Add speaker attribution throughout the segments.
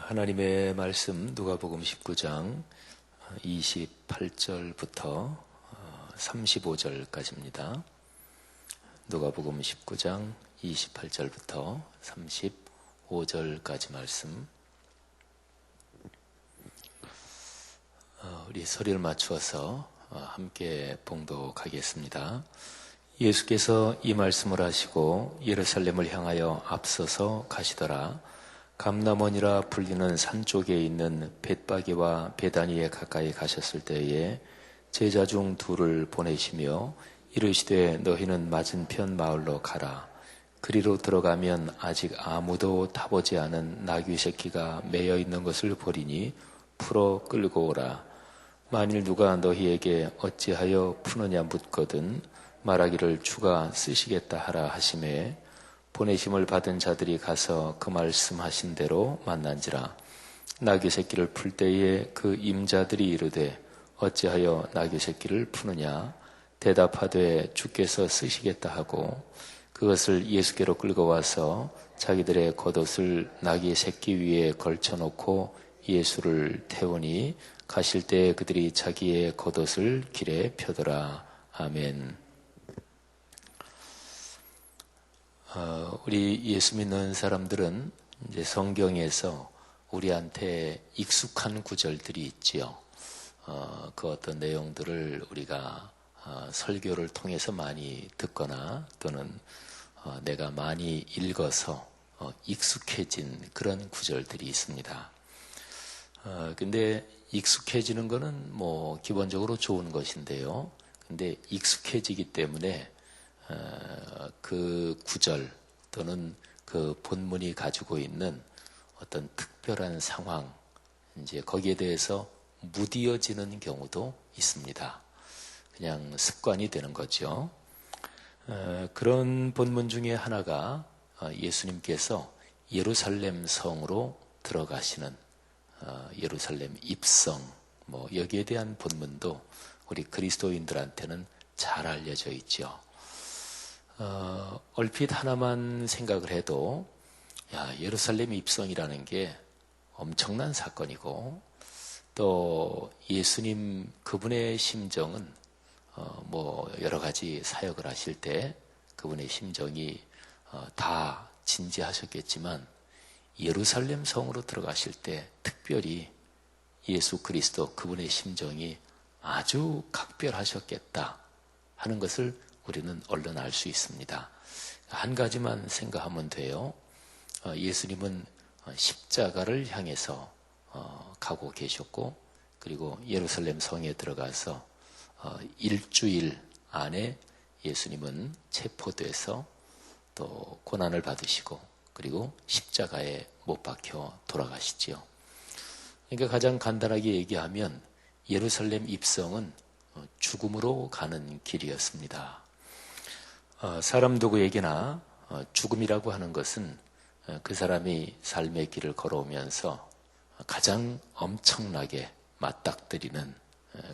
Speaker 1: 하나님의 말씀 누가복음 19장 28절부터 35절까지입니다. 누가복음 19장 28절부터 35절까지 말씀. 우리 소리를 맞추어서 함께 봉독하겠습니다. 예수께서 이 말씀을 하시고 예루살렘을 향하여 앞서서 가시더라. 감람원이라 불리는 산 쪽에 있는 벳바게와 베다니에 가까이 가셨을 때에 제자 중 둘을 보내시며 이르시되 너희는 맞은편 마을로 가라. 그리로 들어가면 아직 아무도 타보지 않은 나귀 새끼가 매여 있는 것을 보리니 풀어 끌고 오라. 만일 누가 너희에게 어찌하여 푸느냐 묻거든 말하기를 주가 쓰시겠다 하라 하시매 보내심을 받은 자들이 가서 그 말씀하신 대로 만난지라. 나귀 새끼를 풀 때에 그 임자들이 이르되 어찌하여 나귀 새끼를 푸느냐 대답하되 주께서 쓰시겠다 하고 그것을 예수께로 끌고 와서 자기들의 겉옷을 나귀 새끼 위에 걸쳐놓고 예수를 태우니 가실 때 그들이 자기의 겉옷을 길에 펴더라. 아멘. 우리 예수 믿는 사람들은 이제 성경에서 우리한테 익숙한 구절들이 있지요. 그 어떤 내용들을 우리가 설교를 통해서 많이 듣거나 또는 내가 많이 읽어서 익숙해진 그런 구절들이 있습니다. 근데 익숙해지는 거는 뭐 기본적으로 좋은 것인데요. 근데 익숙해지기 때문에 그 구절 또는 그 본문이 가지고 있는 어떤 특별한 상황, 이제 거기에 대해서 무디어지는 경우도 있습니다. 그냥 습관이 되는 거죠. 그런 본문 중에 하나가 예수님께서 예루살렘 성으로 들어가시는 예루살렘 입성, 뭐 여기에 대한 본문도 우리 그리스도인들한테는 잘 알려져 있죠. 얼핏 하나만 생각을 해도 예루살렘 입성이라는 게 엄청난 사건이고 또 예수님 그분의 심정은 뭐 여러 가지 사역을 하실 때 그분의 심정이 다 진지하셨겠지만 예루살렘 성으로 들어가실 때 특별히 예수 그리스도 그분의 심정이 아주 각별하셨겠다 하는 것을 우리는 얼른 알 수 있습니다. 한 가지만 생각하면 돼요. 예수님은 십자가를 향해서 가고 계셨고 그리고 예루살렘 성에 들어가서 일주일 안에 예수님은 체포돼서 또 고난을 받으시고 그리고 십자가에 못 박혀 돌아가시지요. 그러니까 가장 간단하게 얘기하면 예루살렘 입성은 죽음으로 가는 길이었습니다. 사람 누구에게나 죽음이라고 하는 것은 그 사람이 삶의 길을 걸어오면서 가장 엄청나게 맞닥뜨리는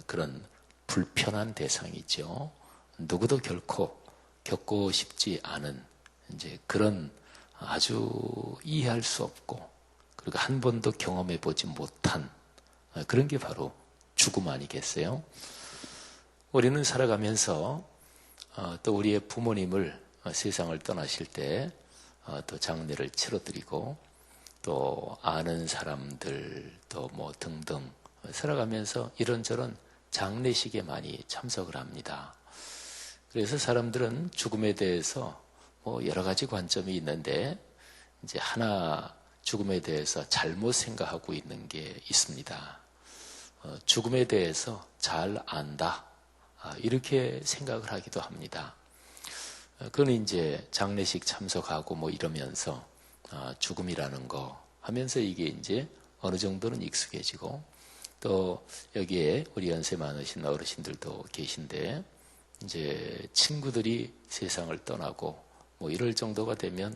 Speaker 1: 그런 불편한 대상이죠. 누구도 결코 겪고 싶지 않은 이제 그런 아주 이해할 수 없고 그리고 한 번도 경험해 보지 못한 그런 게 바로 죽음 아니겠어요? 우리는 살아가면서 또 우리의 부모님을 세상을 떠나실 때 또 장례를 치러드리고 또 아는 사람들 또 뭐 등등 살아가면서 이런저런 장례식에 많이 참석을 합니다. 그래서 사람들은 죽음에 대해서 뭐 여러 가지 관점이 있는데 이제 하나 죽음에 대해서 잘못 생각하고 있는 게 있습니다. 죽음에 대해서 잘 안다. 이렇게 생각을 하기도 합니다. 그건 이제 장례식 참석하고 뭐 이러면서 죽음이라는 거 하면서 이게 이제 어느 정도는 익숙해지고 또 여기에 우리 연세 많으신 어르신들도 계신데 이제 친구들이 세상을 떠나고 뭐 이럴 정도가 되면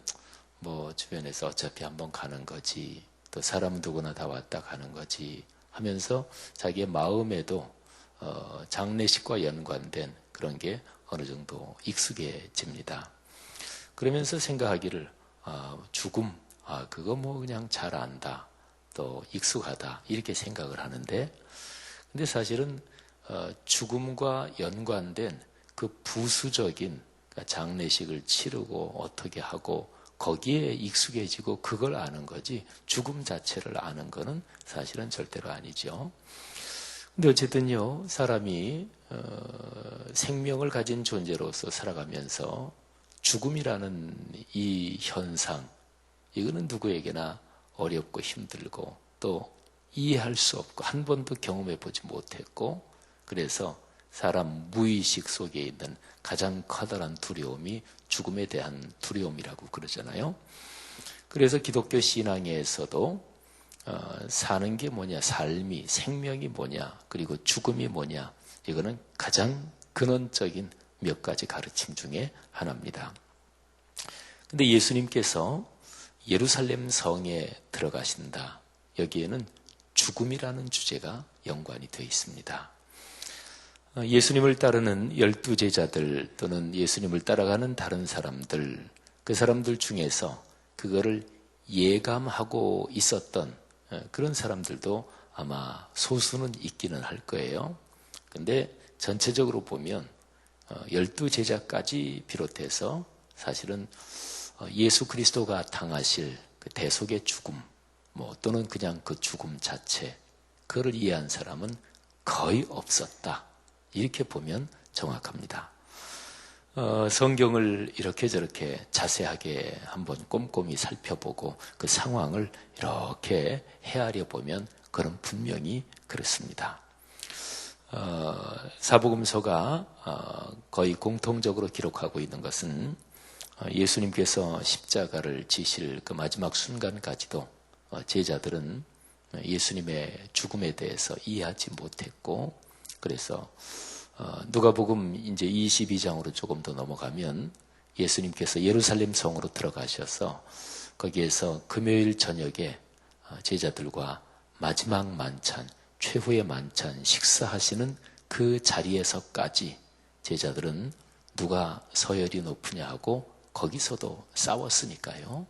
Speaker 1: 뭐 주변에서 어차피 한번 가는 거지 또 사람 누구나 다 왔다 가는 거지 하면서 자기의 마음에도 장례식과 연관된 그런 게 어느 정도 익숙해집니다. 그러면서 생각하기를 죽음, 그거 뭐 그냥 잘 안다. 또 익숙하다 이렇게 생각을 하는데, 근데 사실은 죽음과 연관된 그 부수적인 장례식을 치르고 어떻게 하고 거기에 익숙해지고 그걸 아는 거지, 죽음 자체를 아는 거는 사실은 절대로 아니죠. 근데 어쨌든요, 사람이 생명을 가진 존재로서 살아가면서 죽음이라는 이 현상, 이거는 누구에게나 어렵고 힘들고 또 이해할 수 없고 한 번도 경험해 보지 못했고, 그래서 사람 무의식 속에 있는 가장 커다란 두려움이 죽음에 대한 두려움이라고 그러잖아요. 그래서 기독교 신앙에서도 사는 게 뭐냐, 삶이, 생명이 뭐냐, 그리고 죽음이 뭐냐, 이거는 가장 근원적인 몇 가지 가르침 중에 하나입니다. 근데 예수님께서 예루살렘 성에 들어가신다, 여기에는 죽음이라는 주제가 연관이 되어 있습니다. 예수님을 따르는 12제자들 또는 예수님을 따라가는 다른 사람들, 그 사람들 중에서 그거를 예감하고 있었던 그런 사람들도 아마 소수는 있기는 할 거예요. 근데 전체적으로 보면 12제자까지 비롯해서 사실은 예수 그리스도가 당하실 그 대속의 죽음, 또는 그냥 그 죽음 자체, 그걸 이해한 사람은 거의 없었다, 이렇게 보면 정확합니다. 성경을 이렇게 저렇게 자세하게 한번 꼼꼼히 살펴보고 그 상황을 이렇게 헤아려 보면 그런 분명히 그렇습니다. 사복음서가 거의 공통적으로 기록하고 있는 것은 예수님께서 십자가를 지실 그 마지막 순간까지도 제자들은 예수님의 죽음에 대해서 이해하지 못했고, 그래서 누가복음 이제 22장으로 조금 더 넘어가면 예수님께서 예루살렘 성으로 들어가셔서 거기에서 금요일 저녁에 제자들과 마지막 만찬, 최후의 만찬 식사하시는 그 자리에서까지 제자들은 누가 서열이 높으냐 하고 거기서도 싸웠으니까요.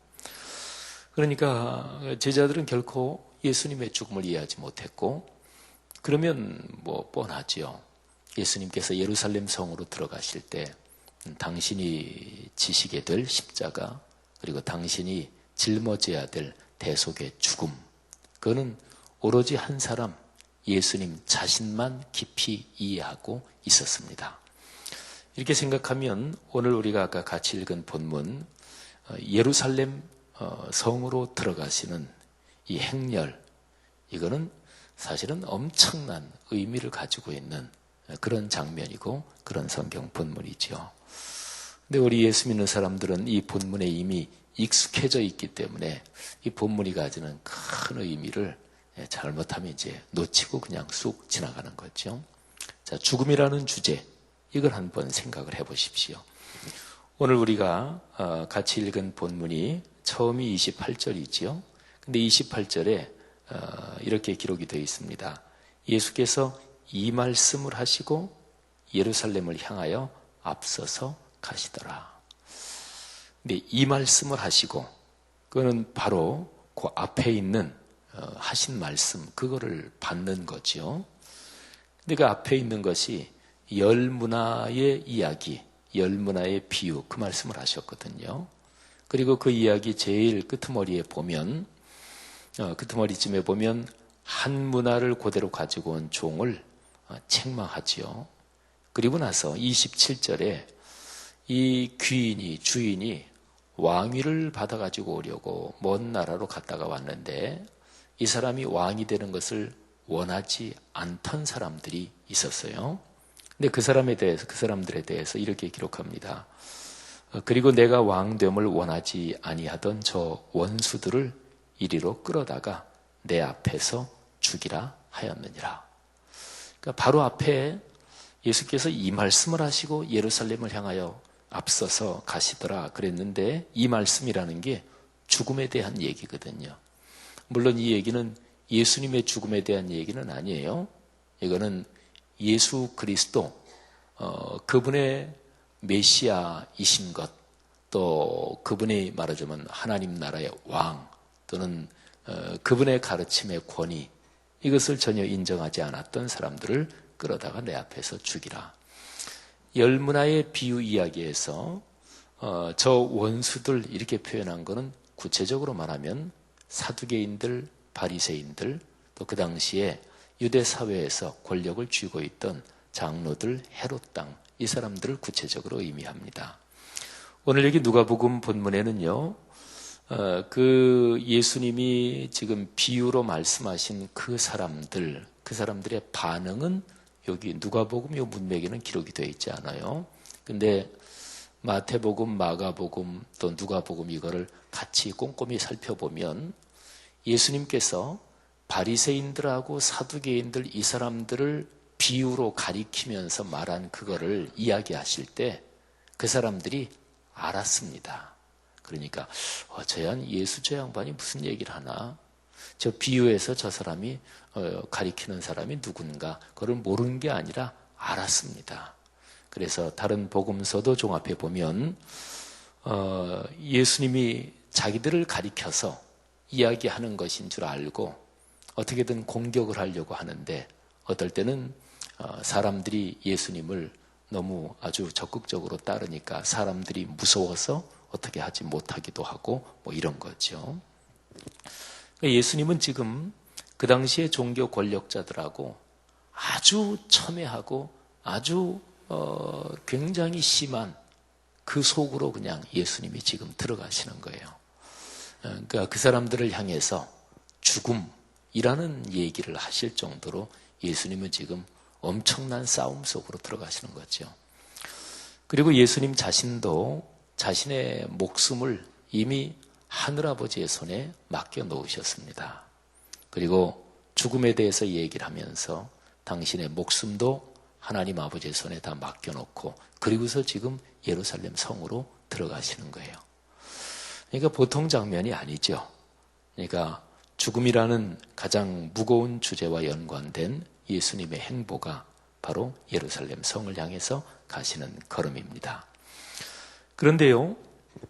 Speaker 1: 그러니까 제자들은 결코 예수님의 죽음을 이해하지 못했고, 그러면 뻔하지요. 예수님께서 예루살렘 성으로 들어가실 때 당신이 지시게 될 십자가, 그리고 당신이 짊어져야 될 대속의 죽음, 그거는 오로지 한 사람, 예수님 자신만 깊이 이해하고 있었습니다. 이렇게 생각하면 오늘 우리가 아까 같이 읽은 본문 예루살렘 성으로 들어가시는 이 행렬, 이거는 사실은 엄청난 의미를 가지고 있는 그런 장면이고 그런 성경 본문이죠. 근데 우리 예수 믿는 사람들은 이 본문에 이미 익숙해져 있기 때문에 이 본문이 가지는 큰 의미를 잘못하면 이제 놓치고 그냥 쑥 지나가는 거죠. 자, 죽음이라는 주제, 이걸 한번 생각을 해보십시오. 오늘 우리가 같이 읽은 본문이 처음이 28절이지요. 근데 28절에 이렇게 기록이 되어 있습니다. 예수께서 이 말씀을 하시고 예루살렘을 향하여 앞서서 가시더라. 근데 이 말씀을 하시고, 그거는 바로 그 앞에 있는 하신 말씀, 그거를 받는 거죠. 근데 그 앞에 있는 것이 열 문화의 이야기, 열 문화의 비유, 그 말씀을 하셨거든요. 그리고 그 이야기 제일 끄트머리에 보면, 끄트머리쯤에 보면 한 문화를 그대로 가지고 온 종을 책망하지요. 그리고 나서 27절에 이 귀인이, 주인이 왕위를 받아가지고 오려고 먼 나라로 갔다가 왔는데 이 사람이 왕이 되는 것을 원하지 않던 사람들이 있었어요. 근데 그 사람들에 대해서 이렇게 기록합니다. 그리고 내가 왕됨을 원하지 아니하던 저 원수들을 이리로 끌어다가 내 앞에서 죽이라 하였느니라. 그러니까 바로 앞에 예수께서 이 말씀을 하시고 예루살렘을 향하여 앞서서 가시더라 그랬는데, 이 말씀이라는 게 죽음에 대한 얘기거든요. 물론 이 얘기는 예수님의 죽음에 대한 얘기는 아니에요. 이거는 예수 그리스도, 그분의 메시아이신 것, 또 그분이 말하자면 하나님 나라의 왕, 또는 그분의 가르침의 권위, 이것을 전혀 인정하지 않았던 사람들을 끌어다가 내 앞에서 죽이라. 열문화의 비유 이야기에서 저 원수들 이렇게 표현한 것은 구체적으로 말하면 사두개인들, 바리새인들, 또 그 당시에 유대 사회에서 권력을 쥐고 있던 장로들, 헤롯 땅, 이 사람들을 구체적으로 의미합니다. 오늘 여기 누가복음 본문에는요, 그 예수님이 지금 비유로 말씀하신 그 사람들의 반응은 여기 누가복음 요 문맥에는 기록이 되어 있지 않아요. 근데 마태복음, 마가복음, 또 누가복음 이거를 같이 꼼꼼히 살펴보면 예수님께서 바리새인들하고 사두개인들 이 사람들을 비유로 가리키면서 말한 그거를 이야기하실 때 그 사람들이 알았습니다. 그러니까 예수 저 양반이 무슨 얘기를 하나? 저 비유에서 저 사람이 가리키는 사람이 누군가 그걸 모르는 게 아니라 알았습니다. 그래서 다른 복음서도 종합해 보면 예수님이 자기들을 가리켜서 이야기하는 것인 줄 알고 어떻게든 공격을 하려고 하는데 어떨 때는 사람들이 예수님을 너무 아주 적극적으로 따르니까 사람들이 무서워서 어떻게 하지 못하기도 하고 뭐 이런 거죠. 예수님은 지금 그 당시의 종교 권력자들하고 아주 첨예하고 아주 굉장히 심한 그 속으로 그냥 예수님이 지금 들어가시는 거예요. 그러니까 그 사람들을 향해서 죽음이라는 얘기를 하실 정도로 예수님은 지금 엄청난 싸움 속으로 들어가시는 거죠. 그리고 예수님 자신도 자신의 목숨을 이미 하늘아버지의 손에 맡겨 놓으셨습니다. 그리고 죽음에 대해서 얘기를 하면서 당신의 목숨도 하나님 아버지의 손에 다 맡겨놓고 그리고서 지금 예루살렘 성으로 들어가시는 거예요. 그러니까 보통 장면이 아니죠. 그러니까 죽음이라는 가장 무거운 주제와 연관된 예수님의 행보가 바로 예루살렘 성을 향해서 가시는 걸음입니다. 그런데요,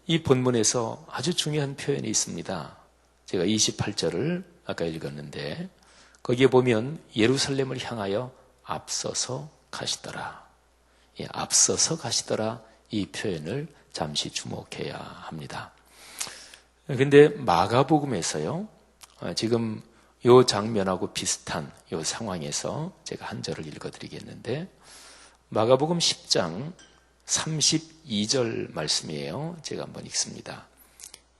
Speaker 1: 이 본문에서 아주 중요한 표현이 있습니다. 제가 28절을 아까 읽었는데 거기에 보면 예루살렘을 향하여 앞서서 가시더라. 앞서서 가시더라 이 표현을 잠시 주목해야 합니다. 근데 마가복음에서요, 지금 이 장면하고 비슷한 이 상황에서 제가 한 절을 읽어드리겠는데 마가복음 10장 32절 말씀이에요. 제가 한번 읽습니다.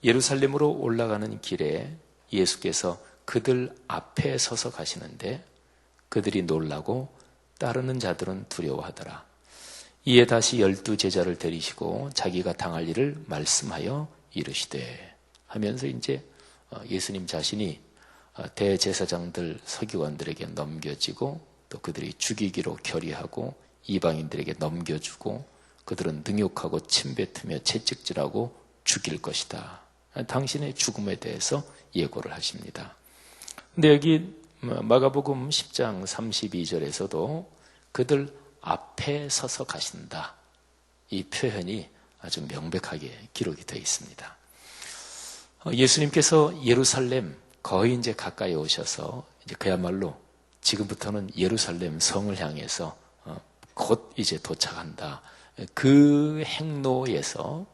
Speaker 1: 예루살렘으로 올라가는 길에 예수께서 그들 앞에 서서 가시는데 그들이 놀라고 따르는 자들은 두려워하더라. 이에 다시 12 제자를 데리시고 자기가 당할 일을 말씀하여 이르시되 하면서 이제 예수님 자신이 대제사장들 서기관들에게 넘겨지고 또 그들이 죽이기로 결의하고 이방인들에게 넘겨주고 그들은 능욕하고 침뱉으며 채찍질하고 죽일 것이다. 당신의 죽음에 대해서 예고를 하십니다. 근데 여기 마가복음 10장 32절에서도 그들 앞에 서서 가신다. 이 표현이 아주 명백하게 기록이 되어 있습니다. 예수님께서 예루살렘 거의 이제 가까이 오셔서 이제 그야말로 지금부터는 예루살렘 성을 향해서 곧 이제 도착한다. 그 행로에서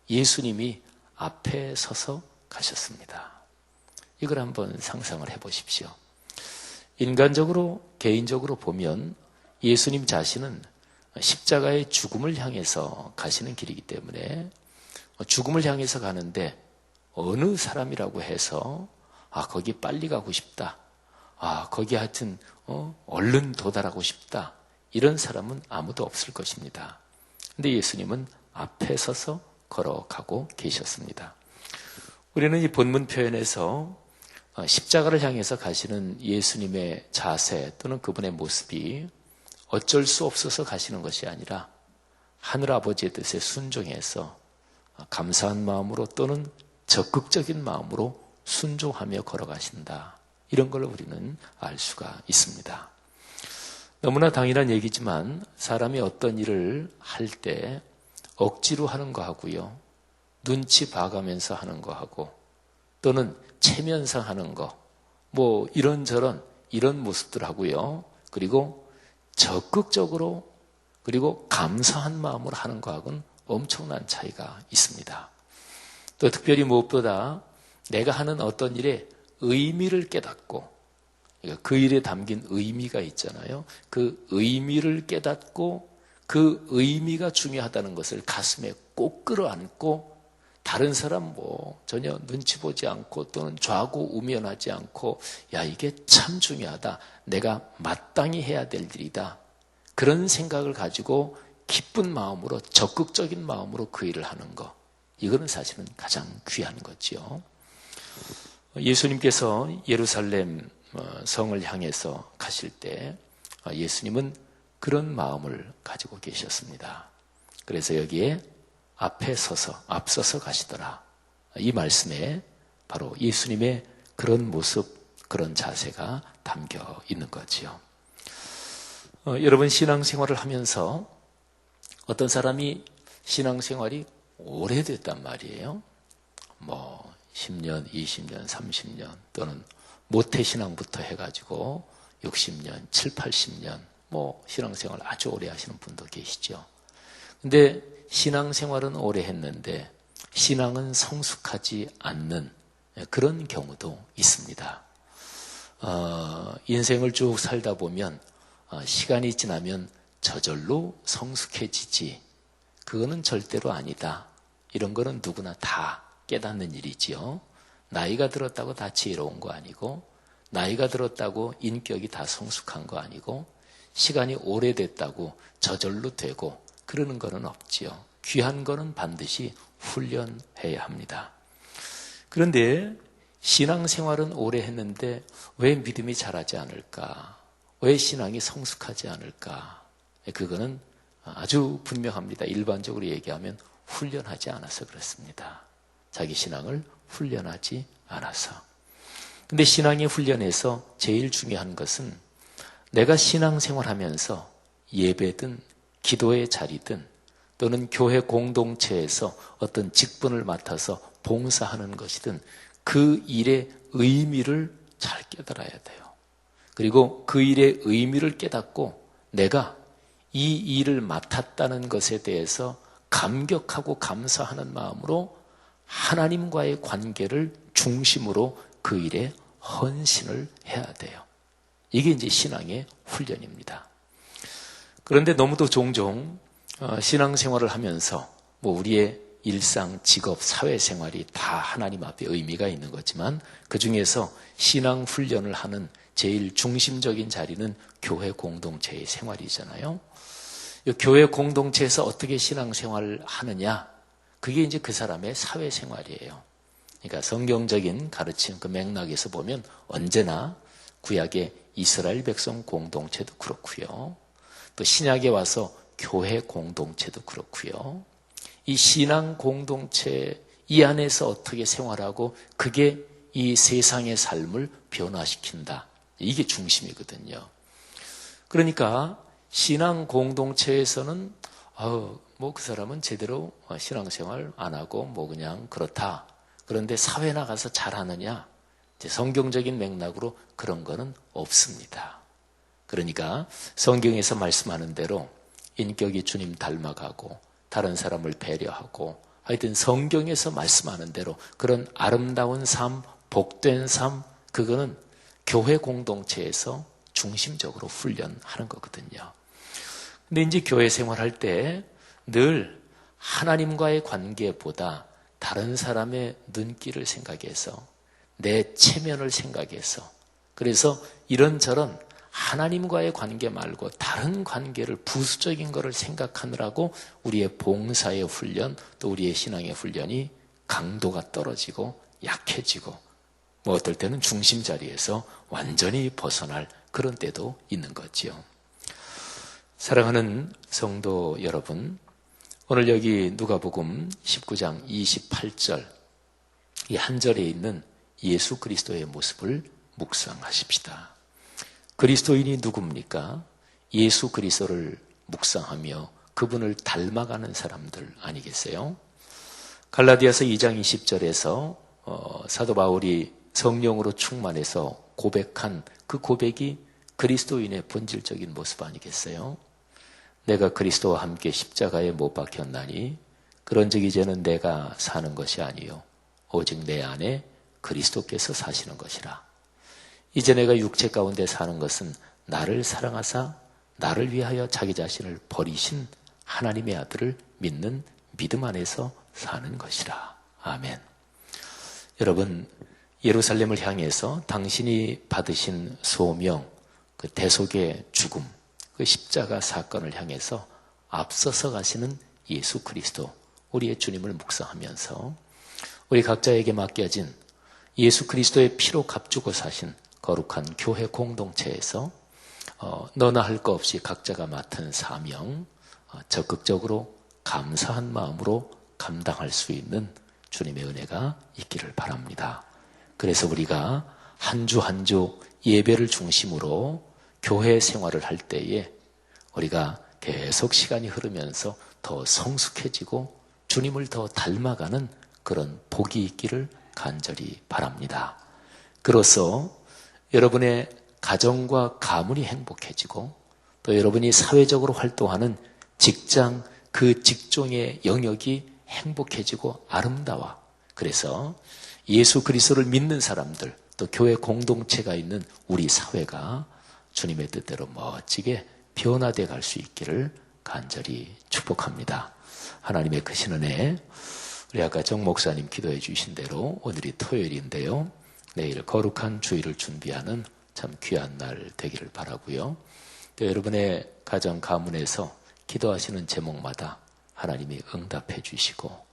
Speaker 1: 예수님이 앞에 서서 가셨습니다. 이걸 한번 상상을 해보십시오. 인간적으로, 개인적으로 보면 예수님 자신은 십자가의 죽음을 향해서 가시는 길이기 때문에 죽음을 향해서 가는데 어느 사람이라고 해서 거기 빨리 가고 싶다. 거기 하여튼 얼른 도달하고 싶다. 이런 사람은 아무도 없을 것입니다. 근데 예수님은 앞에 서서 걸어가고 계셨습니다. 우리는 이 본문 표현에서 십자가를 향해서 가시는 예수님의 자세 또는 그분의 모습이 어쩔 수 없어서 가시는 것이 아니라 하늘 아버지의 뜻에 순종해서 감사한 마음으로 또는 적극적인 마음으로 순종하며 걸어가신다. 이런 걸 우리는 알 수가 있습니다. 너무나 당연한 얘기지만 사람이 어떤 일을 할 때 억지로 하는 거 하고요. 눈치 봐가면서 하는 거 하고 또는 체면상 하는 거, 뭐 이런저런 이런 모습들 하고요. 그리고 적극적으로 그리고 감사한 마음으로 하는 거하고는 엄청난 차이가 있습니다. 또 특별히 무엇보다 내가 하는 어떤 일에 의미를 깨닫고, 그러니까 그 일에 담긴 의미가 있잖아요. 그 의미를 깨닫고 그 의미가 중요하다는 것을 가슴에 꼭 끌어안고 다른 사람 뭐 전혀 눈치 보지 않고 또는 좌고우면하지 않고 야, 이게 참 중요하다. 내가 마땅히 해야 될 일이다. 그런 생각을 가지고 기쁜 마음으로 적극적인 마음으로 그 일을 하는 것. 이거는 사실은 가장 귀한 거지요. 예수님께서 예루살렘 성을 향해서 가실 때 예수님은 그런 마음을 가지고 계셨습니다. 그래서 여기에 앞서서 가시더라. 이 말씀에 바로 예수님의 그런 모습, 그런 자세가 담겨 있는 거지요. 여러분, 신앙생활을 하면서 어떤 사람이 신앙생활이 오래됐단 말이에요. 뭐 10년, 20년, 30년 또는 모태신앙부터 해가지고 60년, 7, 80년 뭐 신앙생활 아주 오래 하시는 분도 계시죠. 근데 신앙생활은 오래 했는데 신앙은 성숙하지 않는 그런 경우도 있습니다. 인생을 쭉 살다 보면 시간이 지나면 저절로 성숙해지지. 그거는 절대로 아니다. 이런 거는 누구나 다 깨닫는 일이지요. 나이가 들었다고 다 지혜로운 거 아니고, 나이가 들었다고 인격이 다 성숙한 거 아니고, 시간이 오래됐다고 저절로 되고 그러는 거는 없지요. 귀한 거는 반드시 훈련해야 합니다. 그런데 신앙생활은 오래 했는데 왜 믿음이 자라지 않을까? 왜 신앙이 성숙하지 않을까? 그거는 아주 분명합니다. 일반적으로 얘기하면 훈련하지 않아서 그렇습니다. 자기 신앙을 훈련하지 않아서. 근데 신앙의 훈련에서 제일 중요한 것은 내가 신앙생활하면서 예배든 기도의 자리든 또는 교회 공동체에서 어떤 직분을 맡아서 봉사하는 것이든 그 일의 의미를 잘 깨달아야 돼요. 그리고 그 일의 의미를 깨닫고 내가 이 일을 맡았다는 것에 대해서 감격하고 감사하는 마음으로 하나님과의 관계를 중심으로 그 일에 헌신을 해야 돼요. 이게 이제 신앙의 훈련입니다. 그런데 너무도 종종 신앙생활을 하면서 뭐 우리의 일상, 직업, 사회생활이 다 하나님 앞에 의미가 있는 거지만 그 중에서 신앙 훈련을 하는 제일 중심적인 자리는 교회 공동체의 생활이잖아요. 이 교회 공동체에서 어떻게 신앙생활을 하느냐, 그게 이제 그 사람의 사회생활이에요. 그러니까 성경적인 가르침 그 맥락에서 보면 언제나 구약의 이스라엘 백성 공동체도 그렇고요. 또 신약에 와서 교회 공동체도 그렇고요. 이 신앙 공동체 이 안에서 어떻게 생활하고 그게 이 세상의 삶을 변화시킨다. 이게 중심이거든요. 그러니까 신앙 공동체에서는 뭐 그 사람은 제대로 신앙생활 안 하고 뭐 그냥 그렇다. 그런데 사회 나가서 잘하느냐? 성경적인 맥락으로 그런 거는 없습니다. 그러니까 성경에서 말씀하는 대로 인격이 주님 닮아가고 다른 사람을 배려하고 하여튼 성경에서 말씀하는 대로 그런 아름다운 삶, 복된 삶, 그거는 교회 공동체에서 중심적으로 훈련하는 거거든요. 근데 이제 교회 생활할 때 늘 하나님과의 관계보다 다른 사람의 눈길을 생각해서 내 체면을 생각해서 그래서 이런저런 하나님과의 관계 말고 다른 관계를 부수적인 것을 생각하느라고 우리의 봉사의 훈련 또 우리의 신앙의 훈련이 강도가 떨어지고 약해지고 뭐 어떨 때는 중심 자리에서 완전히 벗어날 그런 때도 있는 거지요. 사랑하는 성도 여러분, 오늘 여기 누가복음 19장 28절 이 한 절에 있는 예수 그리스도의 모습을 묵상하십시다. 그리스도인이 누굽니까? 예수 그리스도를 묵상하며 그분을 닮아가는 사람들 아니겠어요? 갈라디아서 2장 20절에서 사도 바울이 성령으로 충만해서 고백한 그 고백이 그리스도인의 본질적인 모습 아니겠어요? 내가 그리스도와 함께 십자가에 못 박혔나니 그런즉 이제는 내가 사는 것이 아니요 오직 내 안에 그리스도께서 사시는 것이라. 이제 내가 육체 가운데 사는 것은 나를 사랑하사 나를 위하여 자기 자신을 버리신 하나님의 아들을 믿는 믿음 안에서 사는 것이라. 아멘. 여러분, 예루살렘을 향해서 당신이 받으신 소명, 그 대속의 죽음, 그 십자가 사건을 향해서 앞서서 가시는 예수 그리스도, 우리의 주님을 묵상하면서 우리 각자에게 맡겨진 예수 그리스도의 피로 값주고 사신 거룩한 교회 공동체에서 너나 할 거 없이 각자가 맡은 사명, 적극적으로 감사한 마음으로 감당할 수 있는 주님의 은혜가 있기를 바랍니다. 그래서 우리가 한 주 한 주 예배를 중심으로 교회 생활을 할 때에 우리가 계속 시간이 흐르면서 더 성숙해지고 주님을 더 닮아가는 그런 복이 있기를 간절히 바랍니다. 그로써 여러분의 가정과 가문이 행복해지고 또 여러분이 사회적으로 활동하는 직장, 그 직종의 영역이 행복해지고 아름다워. 그래서 예수 그리스도를 믿는 사람들, 또 교회 공동체가 있는 우리 사회가 주님의 뜻대로 멋지게 변화되어 갈 수 있기를 간절히 축복합니다. 하나님의 크신 은혜, 우리 아까 정 목사님 기도해 주신 대로 오늘이 토요일인데요. 내일 거룩한 주일을 준비하는 참 귀한 날 되기를 바라고요. 또 여러분의 가정 가문에서 기도하시는 제목마다 하나님이 응답해 주시고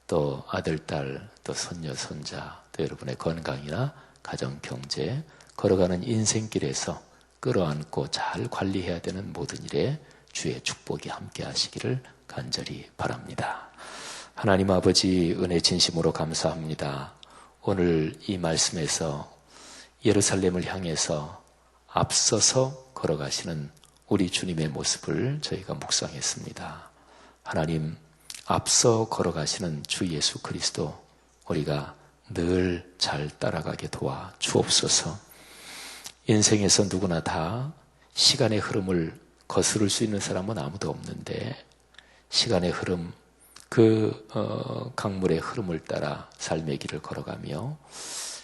Speaker 1: 또 아들, 딸, 또 손녀, 손자, 또 여러분의 건강이나 가정, 경제, 걸어가는 인생길에서 끌어안고 잘 관리해야 되는 모든 일에 주의 축복이 함께 하시기를 간절히 바랍니다. 하나님 아버지 은혜 진심으로 감사합니다. 오늘 이 말씀에서 예루살렘을 향해서 앞서서 걸어가시는 우리 주님의 모습을 저희가 묵상했습니다. 하나님, 앞서 걸어가시는 주 예수 그리스도 우리가 늘 잘 따라가게 도와 주옵소서. 인생에서 누구나 다 시간의 흐름을 거스를 수 있는 사람은 아무도 없는데 시간의 흐름, 그 강물의 흐름을 따라 삶의 길을 걸어가며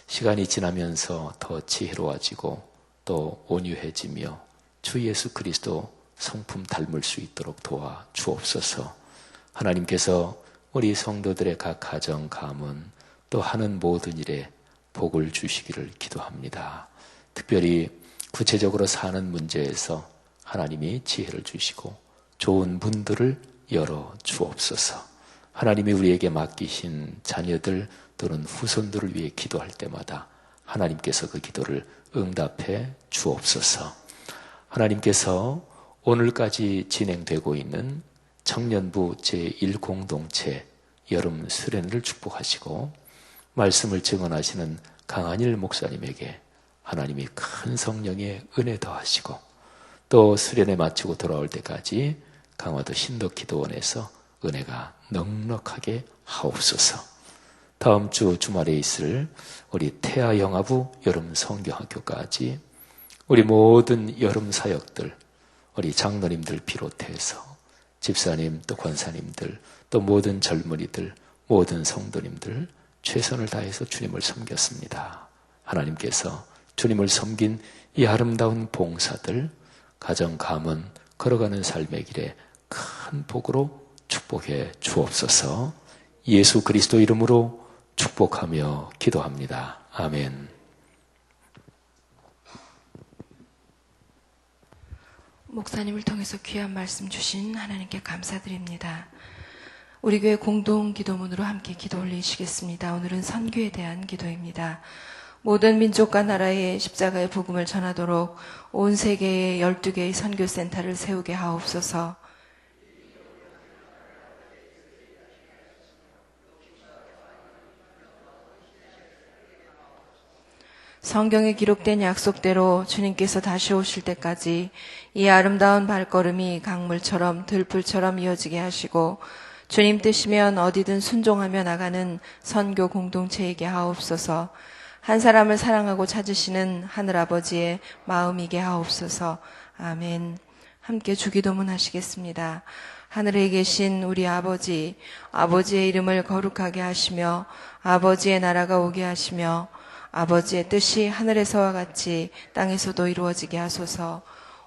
Speaker 1: 시간이 지나면서 더 지혜로워지고 또 온유해지며 주 예수 그리스도 성품 닮을 수 있도록 도와 주옵소서. 하나님께서 우리 성도들의 각 가정, 가문 또 하는 모든 일에 복을 주시기를 기도합니다. 특별히 구체적으로 사는 문제에서 하나님이 지혜를 주시고 좋은 문들을 열어 주옵소서. 하나님이 우리에게 맡기신 자녀들 또는 후손들을 위해 기도할 때마다 하나님께서 그 기도를 응답해 주옵소서. 하나님께서 오늘까지 진행되고 있는 청년부 제1공동체 여름 수련을 축복하시고 말씀을 증언하시는 강한일 목사님에게 하나님이 큰 성령의 은혜 더하시고 또 수련회 마치고 돌아올 때까지 강화도 신덕기도원에서 은혜가 넉넉하게 하옵소서. 다음 주 주말에 있을 우리 태아 영아부 여름 성경학교까지 우리 모든 여름 사역들, 우리 장로님들 비롯해서 집사님 또 권사님들 또 모든 젊은이들, 모든 성도님들 최선을 다해서 주님을 섬겼습니다. 하나님께서 주님을 섬긴 이 아름다운 봉사들, 가정, 가문, 걸어가는 삶의 길에 큰 복으로 축복해 주옵소서. 예수 그리스도 이름으로 축복하며 기도합니다. 아멘.
Speaker 2: 목사님을 통해서 귀한 말씀 주신 하나님께 감사드립니다. 우리 교회 공동 기도문으로 함께 기도 올리시겠습니다. 오늘은 선교에 대한 기도입니다. 모든 민족과 나라에 십자가의 복음을 전하도록 온 세계에 12개의 선교센터를 세우게 하옵소서. 성경에 기록된 약속대로 주님께서 다시 오실 때까지 이 아름다운 발걸음이 강물처럼 들풀처럼 이어지게 하시고 주님 뜻이면 어디든 순종하며 나가는 선교 공동체이게 하옵소서. 한 사람을 사랑하고 찾으시는 하늘아버지의 마음이게 하옵소서. 아멘. 함께 주기도문 하시겠습니다. 하늘에 계신 우리 아버지, 아버지의 이름을 거룩하게 하시며 아버지의 나라가 오게 하시며 아버지의 뜻이 하늘에서와 같이 땅에서도 이루어지게 하소서.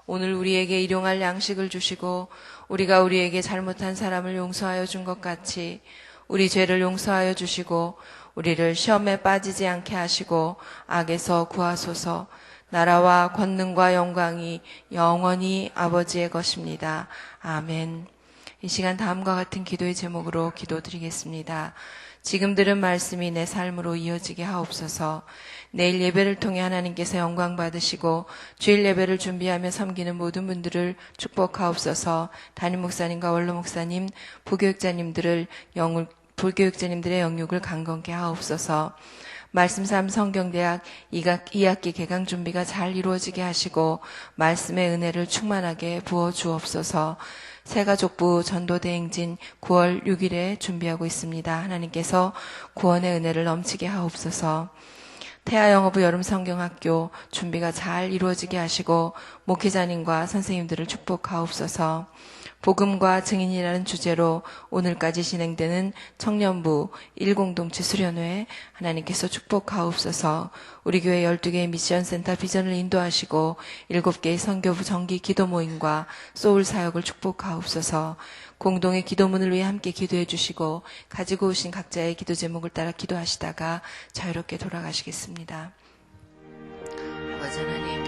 Speaker 2: 오늘 우리에게 일용할 양식을 주시고 우리가 우리에게 잘못한 사람을 용서하여 준 것 같이 우리 죄를 용서하여 주시고 우리를 시험에 빠지지 않게 하시고 악에서 구하소서. 나라와 권능과 영광이 영원히 아버지의 것입니다. 아멘. 이 시간 다음과 같은 기도의 제목으로 기도드리겠습니다. 지금 들은 말씀이 내 삶으로 이어지게 하옵소서. 내일 예배를 통해 하나님께서 영광 받으시고 주일 예배를 준비하며 섬기는 모든 분들을 축복하옵소서. 담임 목사님과 원로 목사님, 부교육자님들의 영육을 강건케 하옵소서. 말씀 삶 성경대학 2학기 개강 준비가 잘 이루어지게 하시고 말씀의 은혜를 충만하게 부어 주옵소서. 새가족부 전도대행진 9월 6일에 준비하고 있습니다. 하나님께서 구원의 은혜를 넘치게 하옵소서. 태아영어부 여름성경학교 준비가 잘 이루어지게 하시고 목회자님과 선생님들을 축복하옵소서. 복음과 증인이라는 주제로 오늘까지 진행되는 청년부 1공동체 수련회 하나님께서 축복하옵소서. 우리 교회 12개의 미션센터 비전을 인도하시고 7개의 선교부 정기 기도 모임과 소울 사역을 축복하옵소서. 공동의 기도문을 위해 함께 기도해 주시고 가지고 오신 각자의 기도 제목을 따라 기도하시다가 자유롭게 돌아가시겠습니다. 아버지 하나님,